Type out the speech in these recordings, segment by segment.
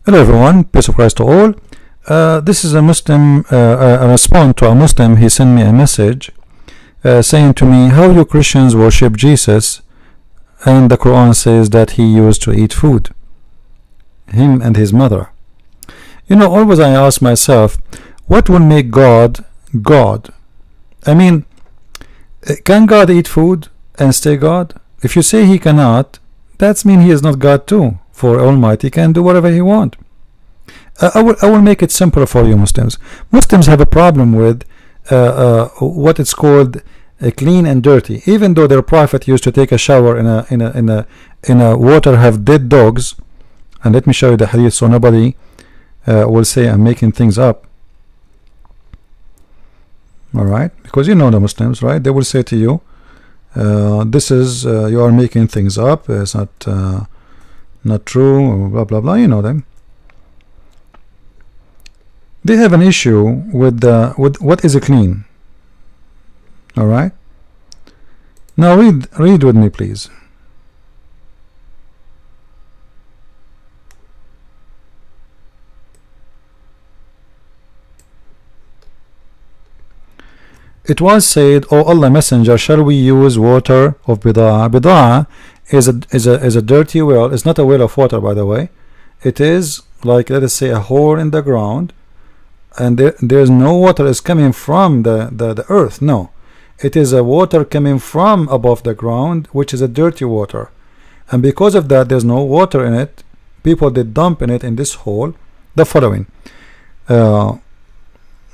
Hello everyone, peace of Christ to all. This is a Muslim, a response to a Muslim. He sent me a message saying to me, how you Christians worship Jesus and the Quran says that he used to eat food, him and his mother. You know, always I ask myself, what will make God God? I mean, can God eat food and stay God? If you say he cannot, that means he is not God too. For Almighty can do whatever he wants. I will make it simpler for you Muslims. Muslims have a problem with what it's called clean and dirty. Even though their prophet used to take a shower in a water have dead dogs, and let me show you the hadith so nobody will say I'm making things up. All right, because you know the Muslims, right? They will say to you, this is you are making things up. It's not true, or blah blah blah. You know them. They have an issue with what is a clean. All right. Now read with me, please. It was said, O Allah Messenger, shall we use water of bid'ah? Bid'ah is a dirty well. It's not a well of water, by the way. It is like, let us say, a hole in the ground, and there's no water is coming from the earth. No, it is a water coming from above the ground, which is a dirty water, and because of that there's no water in it. People did dump in it, in this hole, the following: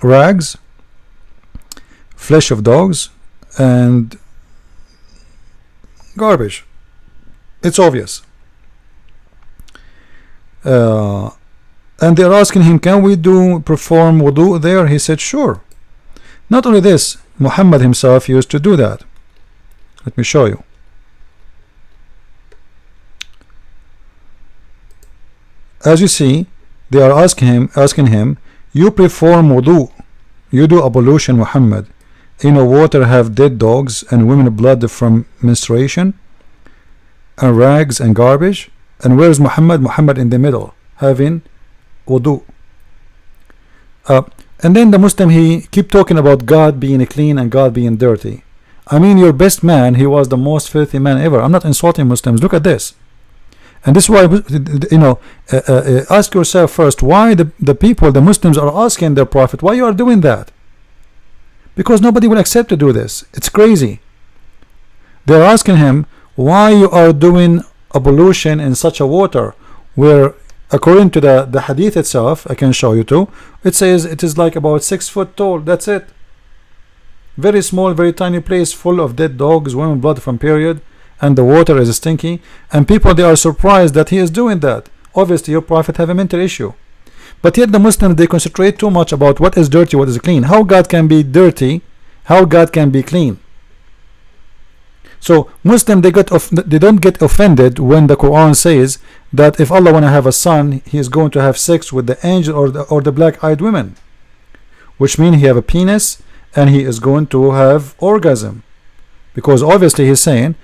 rags, flesh of dogs, and garbage. It's obvious. And they're asking him, can we perform wudu there? He said, sure. Not only this, Muhammad himself used to do that. Let me show you. As you see, they are asking him, you perform wudu, you do ablution, Muhammad, in a water have dead dogs and women blood from menstruation and rags and garbage, and where is Muhammad? Muhammad in the middle having wudu. And then the Muslim, he keep talking about God being clean and God being dirty. I mean, your best man, he was the most filthy man ever. I'm not insulting Muslims. Look at this. And this is why, you know, ask yourself first, why the people, the Muslims, are asking their prophet, why you are doing that? Because nobody will accept to do this. It's crazy. They're asking him why you are doing ablution in such a water, where according to the hadith itself, I can show you too, it says it is like about 6 foot tall. That's it. Very small, very tiny place full of dead dogs, women blood from period, and the water is stinky, and people, they are surprised that he is doing that. Obviously your prophet have a mental issue. But yet the Muslims, they concentrate too much about what is dirty, what is clean. How God can be dirty, how God can be clean. So Muslim, they don't get offended when the Quran says that if Allah want to have a son, he is going to have sex with the angel or the black-eyed women, which means he have a penis and he is going to have orgasm, because obviously he's saying,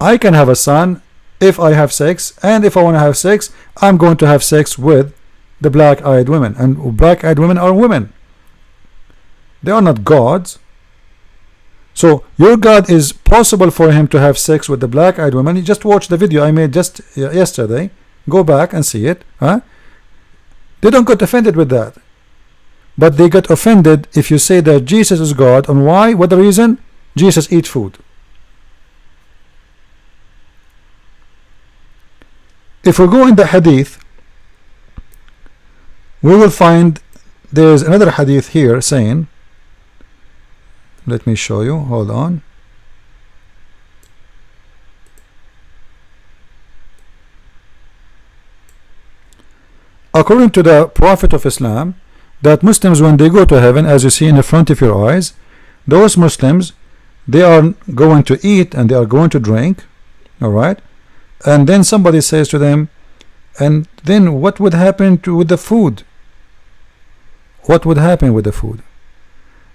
I can have a son if I have sex, and if I want to have sex, I'm going to have sex with the black-eyed women, and black-eyed women are women. They are not gods. So your God is possible for him to have sex with the black-eyed woman. You just watch the video I made just yesterday. Go back and see it. Huh? They don't get offended with that, but they get offended if you say that Jesus is God. And why? What the reason? Jesus eat food. If we go in the hadith, we will find there's another hadith here saying, let me show you, hold on. According to the Prophet of Islam, that Muslims, when they go to heaven, as you see in the front of your eyes, those Muslims, they are going to eat and they are going to drink, all right, and then somebody says to them, and then what would happen with the food? What would happen with the food?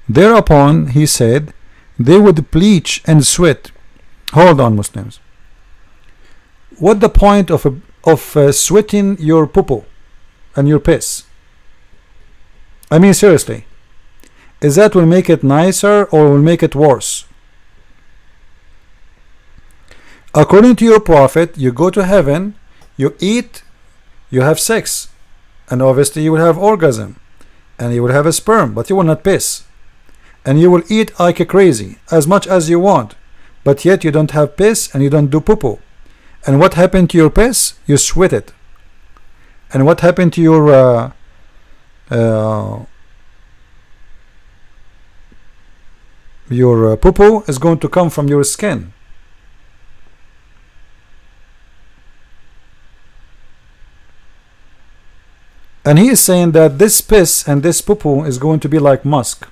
Thereupon he said, they would bleach and sweat. Hold on, Muslims. What the point of sweating your poo-poo? and your piss. I mean, seriously, is that will make it nicer or will make it worse? According to your prophet, you go to heaven, you eat, you have sex, and obviously you will have orgasm, and you will have a sperm, but you will not piss, and you will eat like crazy as much as you want, but yet you don't have piss and you don't do poo-poo. And what happened to your piss? You sweat it. And what happened to your poo-poo is going to come from your skin. And he is saying that this piss and this poo-poo is going to be like musk.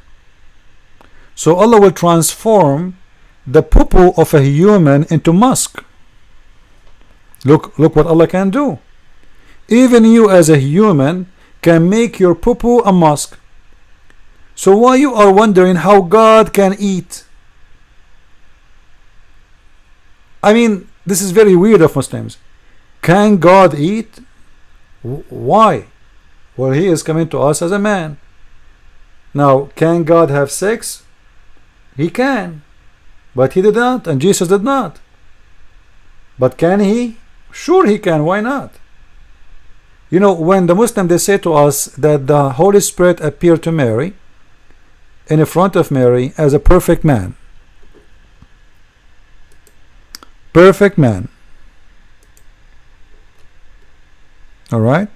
So Allah will transform the poo-poo of a human into musk. Look what Allah can do. Even you as a human can make your poo-poo a musk. So why you are wondering how God can eat? I mean, this is very weird of Muslims. Can God eat? Why? Well, he is coming to us as a man. Now, can God have sex? He can, but he did not, and Jesus did not. But can he? Sure he can. Why not? You know, when the Muslim, they say to us that the Holy Spirit appeared to Mary in front of Mary as a perfect man. Perfect man. Alright?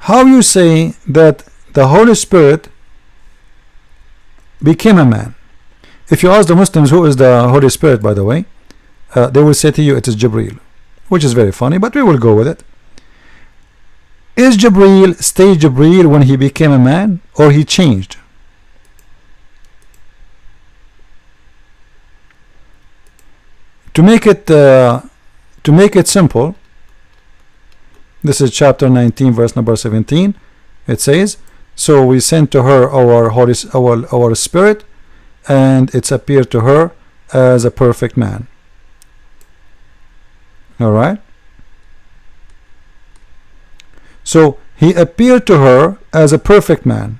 How you say that the Holy Spirit became a man? If you ask the Muslims who is the Holy Spirit, by the way, they will say to you it is Jibreel, which is very funny, but we will go with it. Is Jibreel stay Jibreel when he became a man, or he changed? To make it simple, this is chapter 19, verse number 17. It says, so we sent to her our spirit, and it's appeared to her as a perfect man. All right. So he appeared to her as a perfect man,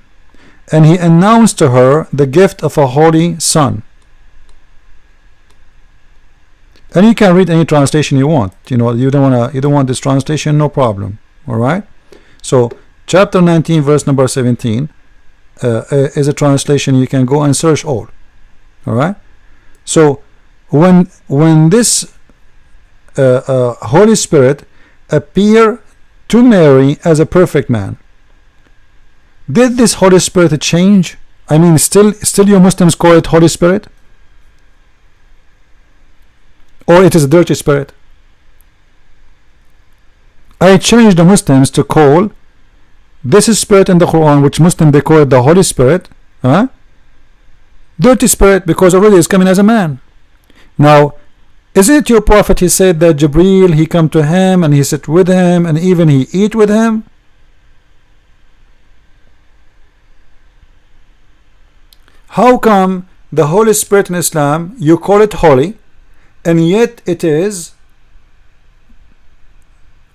and he announced to her the gift of a holy son. And you can read any translation you want. You know, you don't want this translation, no problem. All right. So chapter 19, verse number 17 is a translation you can go and search all. All right. So when this Holy Spirit appeared to Mary as a perfect man, did this Holy Spirit change? I mean, still you Muslims call it Holy Spirit, or it is a dirty spirit? I challenge the Muslims to call this spirit in the Quran, which Muslim they call it the Holy Spirit, dirty spirit, because already it's coming as a man. Now, isn't it your prophet, he said that Jibreel, he come to him and he sit with him and even he eat with him? How come the Holy Spirit in Islam, you call it holy, and yet it is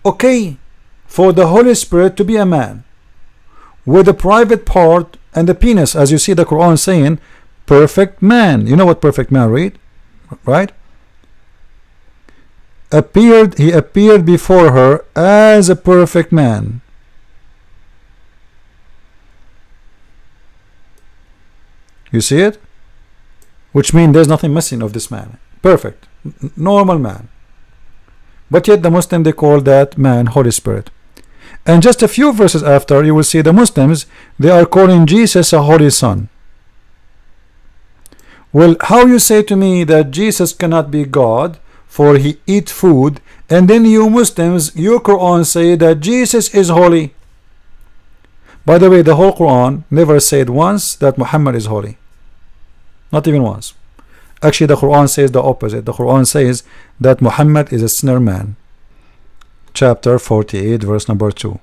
okay for the Holy Spirit to be a man with a private part and the penis, as you see the Quran saying, perfect man. You know what perfect man read, right? He appeared before her as a perfect man. You see it? Which means there's nothing missing of this man. Perfect, normal man. But yet the Muslim, they call that man Holy Spirit. And just a few verses after, you will see the Muslims, they are calling Jesus a holy son. Well, how you say to me that Jesus cannot be God, for he eat food, and then you Muslims, your Quran say that Jesus is holy? By the way, the whole Quran never said once that Muhammad is holy. Not even once. Actually, the Quran says the opposite. The Quran says that Muhammad is a sinner man. Chapter 48, verse number 2.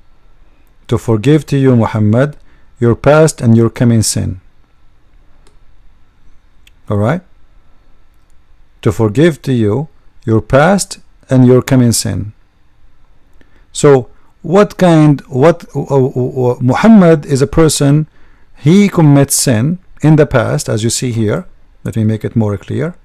To forgive to you, Muhammad, your past and your coming sin. Alright? To forgive to you your past and your coming sin. So, Muhammad is a person, he commits sin in the past, as you see here. Let me make it more clear.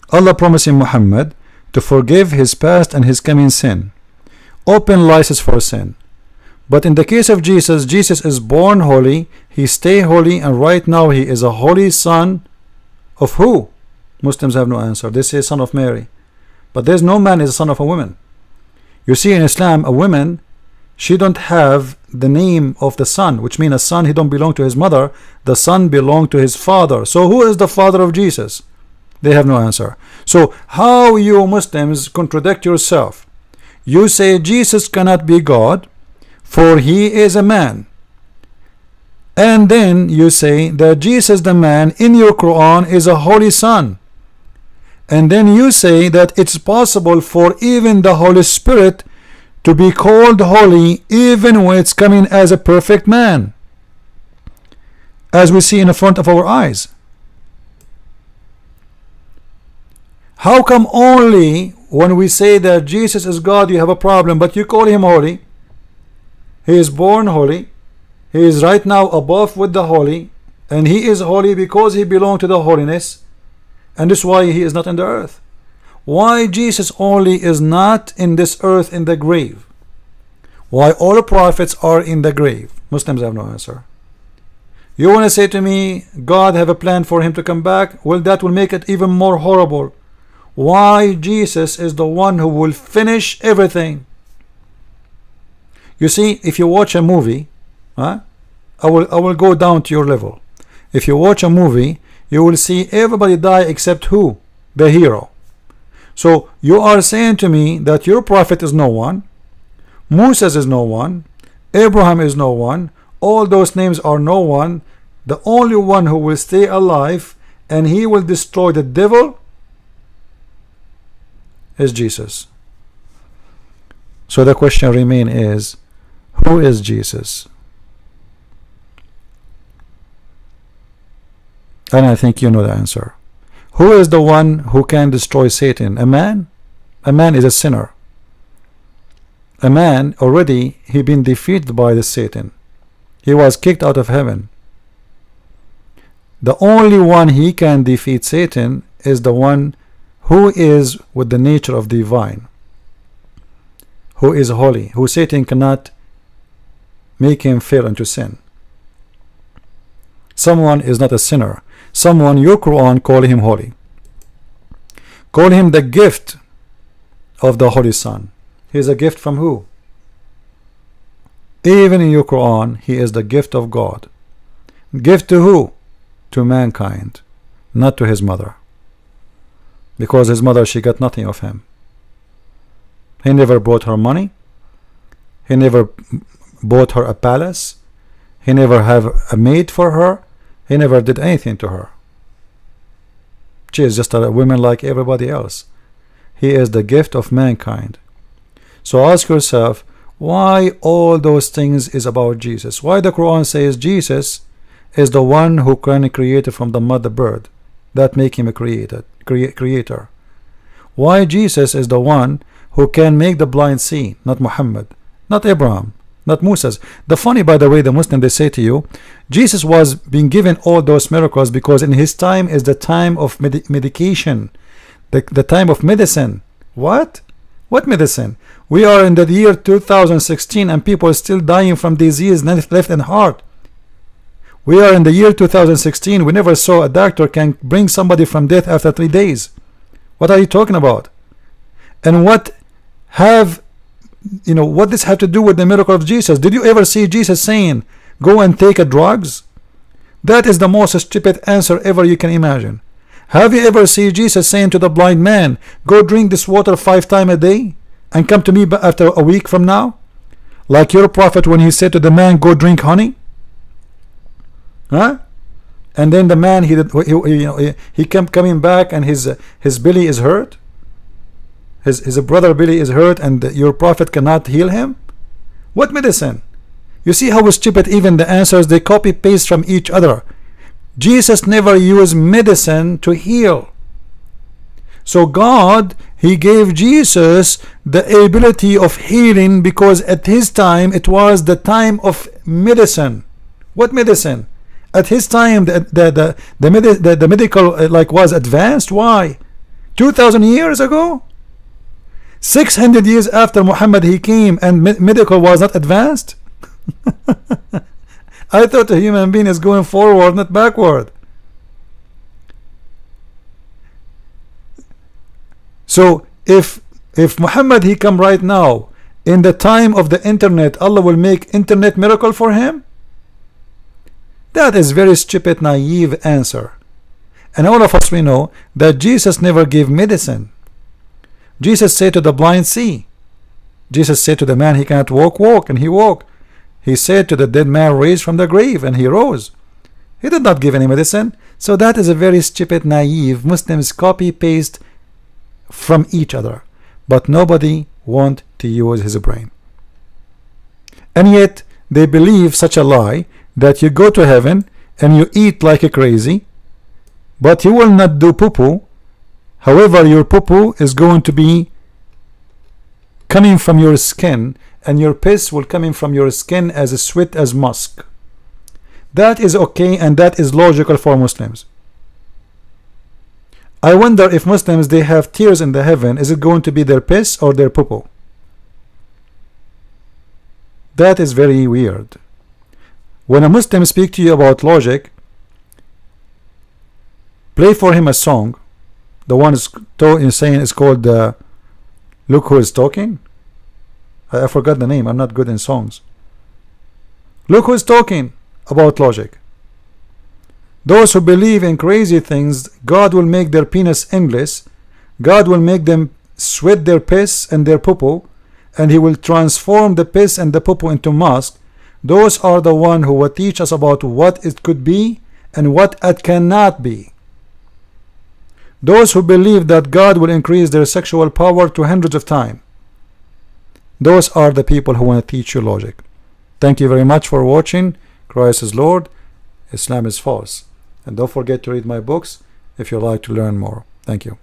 Allah promising Muhammad to forgive his past and his coming sin, open license for sin. But in the case of Jesus, Jesus is born holy, he stay holy, and right now he is a holy son of who? Muslims have no answer. They say son of Mary, but there's no man is a son of a woman. You see, in Islam, a woman, she don't have the name of the son, which means a son, he don't belong to his mother, the son belong to his father. So who is the father of Jesus? They have no answer. So how you Muslims contradict yourself? You say Jesus cannot be God, for he is a man, and then you say that Jesus the man in your Quran is a holy son, and then you say that it's possible for even the Holy Spirit to be called holy even when it's coming as a perfect man, as we see in the front of our eyes. How come only when we say that Jesus is God you have a problem, but you call him holy? He is born holy, he is right now above with the holy, and he is holy because he belongs to the holiness, and this is why he is not in the earth. Why Jesus only is not in this earth in the grave? Why all the prophets are in the grave? Muslims have no answer. You want to say to me God have a plan for him to come back? Well, that will make it even more horrible. Why Jesus is the one who will finish everything? You see, if you watch a movie, I will go down to your level. If you watch a movie, you will see everybody die except who? The hero. So you are saying to me that your prophet is no one, Moses is no one, Abraham is no one, all those names are no one. The only one who will stay alive and he will destroy the devil is Jesus. So the question remains is, who is Jesus? And I think you know the answer. Who is the one who can destroy Satan? A man? A man is a sinner. A man already, he been defeated by the Satan. He was kicked out of heaven. The only one he can defeat Satan is the one who is with the nature of divine, who is holy, who Satan cannot make him fall into sin. Someone is not a sinner. Someone, your Quran call him holy. Call him the gift of the Holy Son. He is a gift from who? Even in your Quran, he is the gift of God. Gift to who? To mankind, not to his mother. Because his mother, she got nothing of him. He never brought her money. He never bought her a palace. He never have a maid for her. He never did anything to her. She is just a woman like everybody else. He is the gift of mankind. So ask yourself, why all those things is about Jesus? Why the Quran says Jesus is the one who can create from the mother bird, that make him a creator? Why Jesus is the one who can make the blind see, not Muhammad, not Abraham, not Moses? The funny, by the way, the Muslim, they say to you, Jesus was being given all those miracles because in his time is the time of medication, the time of medicine. What medicine? We are in the year 2016 and people are still dying from disease left and heart. We are in the year 2016. We never saw a doctor can bring somebody from death after 3 days. What are you talking about? And what this have to do with the miracle of Jesus? Did you ever see Jesus saying, go and take a drugs? That is the most stupid answer ever you can imagine. Have you ever seen Jesus saying to the blind man, go drink this water 5 times a day and come to me after a week from now? Like your prophet when he said to the man, go drink honey? Huh? And then the man, he kept coming back and his belly is hurt. His brother belly is hurt and your prophet cannot heal him. What medicine? You see how stupid even the answers, they copy paste from each other. Jesus never used medicine to heal. So God, he gave Jesus the ability of healing because at his time it was the time of medicine. What medicine? At his time the medical like was advanced. Why? 2000 years ago, 600 years after Muhammad he came, and medical was not advanced. I thought a human being is going forward, not backward. So if Muhammad he come right now in the time of the internet, Allah will make internet miracle for him? That is very stupid, naive answer. And all of us, we know that Jesus never gave medicine. Jesus said to the blind, see. Jesus said to the man he cannot walk, walk, and he walked. He said to the dead man, raise from the grave, and he rose. He did not give any medicine. So that is a very stupid, naive. Muslims copy paste from each other, but nobody want to use his brain. And yet they believe such a lie that you go to heaven and you eat like a crazy, but you will not do poo-poo. However, your poo-poo is going to be coming from your skin, and your piss will come in from your skin as a sweat, as musk. That is okay, and that is logical for Muslims. I wonder if Muslims, they have tears in the heaven, is it going to be their piss or their poo-poo? That is very weird. When a Muslim speaks to you about logic, play for him a song. The one is saying is called Look Who Is Talking. I forgot the name. I'm not good in songs. Look who is talking about logic. Those who believe in crazy things, God will make their penis endless. God will make them sweat their piss and their poo-poo, and he will transform the piss and the poo-poo into musk. Those are the one who will teach us about what it could be and what it cannot be. Those who believe that God will increase their sexual power to hundreds of times, those are the people who want to teach you logic. Thank you very much for watching. Christ is Lord, Islam is false. And don't forget to read my books if you like to learn more. Thank you.